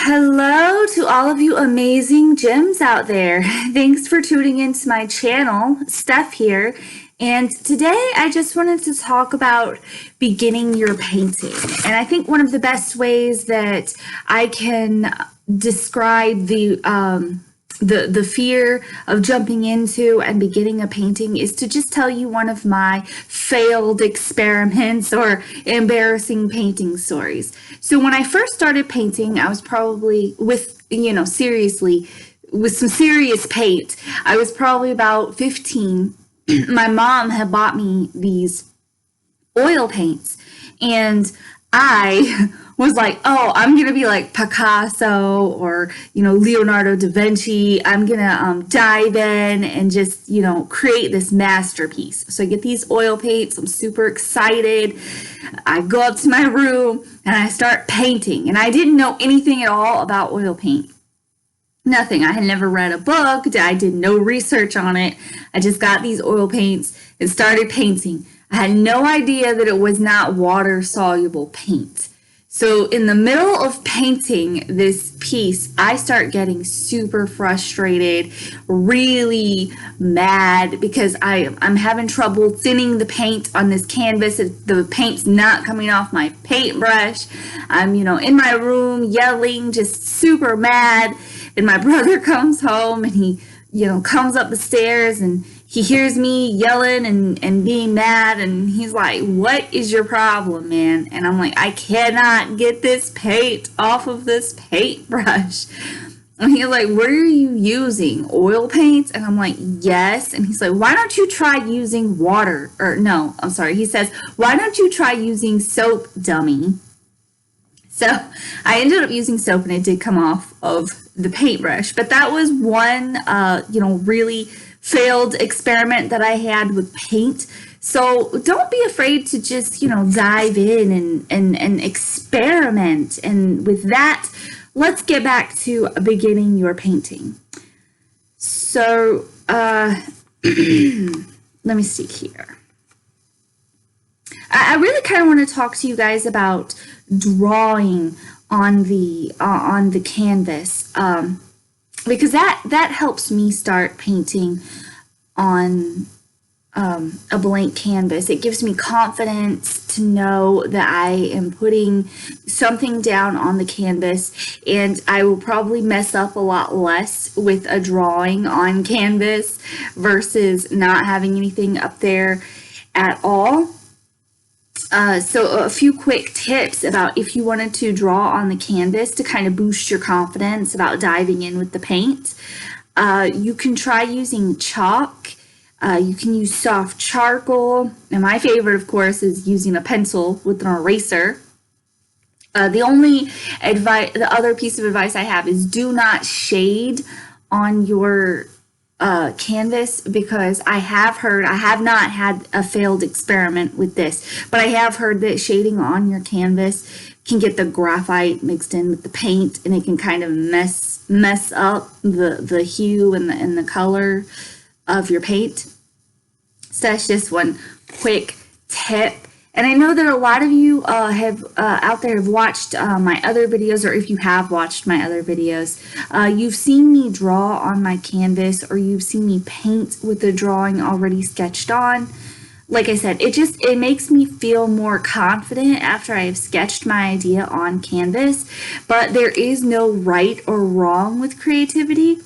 Hello to all of you amazing gems out there. Thanks for tuning into my channel. Steph here. And today I just wanted to talk about beginning your painting. And I think one of the best ways that I can describe the fear of jumping into and beginning a painting is to just tell you one of my failed experiments or embarrassing painting stories. So when I first started painting, I was probably seriously, with some serious paint. I was probably about 15. My mom had bought me these oil paints, and I was like, oh, I'm gonna be like Picasso or Leonardo da Vinci. I'm gonna dive in and just create this masterpiece. So I get these oil paints. I'm super excited. I go up to my room and I start painting, and I didn't know anything at all about oil paint. Nothing. I had never read a book. I did no research on it. I just got these oil paints and started painting. I had no idea that it was not water soluble paint. So in the middle of painting this piece, I start getting super frustrated, really mad because I'm having trouble thinning the paint on this canvas. The paint's not coming off my paintbrush. I'm, in my room yelling, just super mad. And my brother comes home and he, comes up the stairs and he hears me yelling and being mad, and he's like, what is your problem, man? And I'm like, I cannot get this paint off of this paintbrush. And he's like, what are you using? Oil paint? And I'm like, yes. And he's like, why don't you try using water? Or no, I'm sorry. He says, why don't you try using soap, dummy? So I ended up using soap and it did come off of the paintbrush. But that was one, really failed experiment that I had with paint. So don't be afraid to just, dive in and experiment. And with that, let's get back to beginning your painting. So let me see here. I really kind of want to talk to you guys about drawing on the canvas, because that helps me start painting on a blank canvas. It gives me confidence to know that I am putting something down on the canvas, and I will probably mess up a lot less with a drawing on canvas versus not having anything up there at all. So a few quick tips about if you wanted to draw on the canvas to kind of boost your confidence about diving in with the paint. You can try using chalk. You can use soft charcoal. And my favorite, of course, is using a pencil with an eraser. The other piece of advice I have is do not shade on your canvas, because I have not had a failed experiment with this, but I have heard that shading on your canvas can get the graphite mixed in with the paint, and it can kind of mess up the hue and the color of your paint. So that's just one quick tip. And I know that a lot of you out there have watched my other videos, or if you have watched my other videos, you've seen me draw on my canvas, or you've seen me paint with the drawing already sketched on. Like I said, it makes me feel more confident after I have sketched my idea on canvas, but there is no right or wrong with creativity.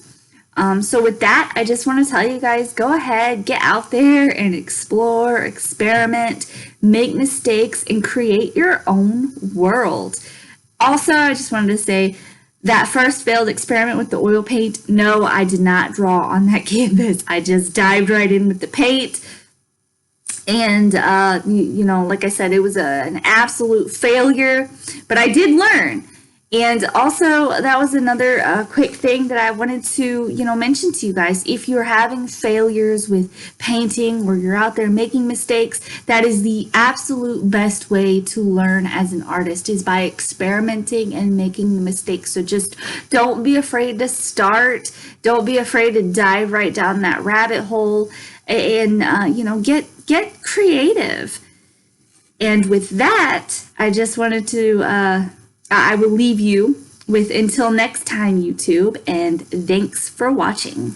So with that, I just want to tell you guys, go ahead, get out there and explore, experiment, make mistakes, and create your own world. Also, I just wanted to say that first failed experiment with the oil paint, no, I did not draw on that canvas. I just dived right in with the paint. And, like I said, it was an absolute failure, but I did learn. And also, that was another quick thing that I wanted to, mention to you guys. If you're having failures with painting, or you're out there making mistakes, that is the absolute best way to learn as an artist, is by experimenting and making the mistakes. So just don't be afraid to start. Don't be afraid to dive right down that rabbit hole, and, get creative. And with that, I just wanted to... I will leave you with until next time, YouTube, and thanks for watching.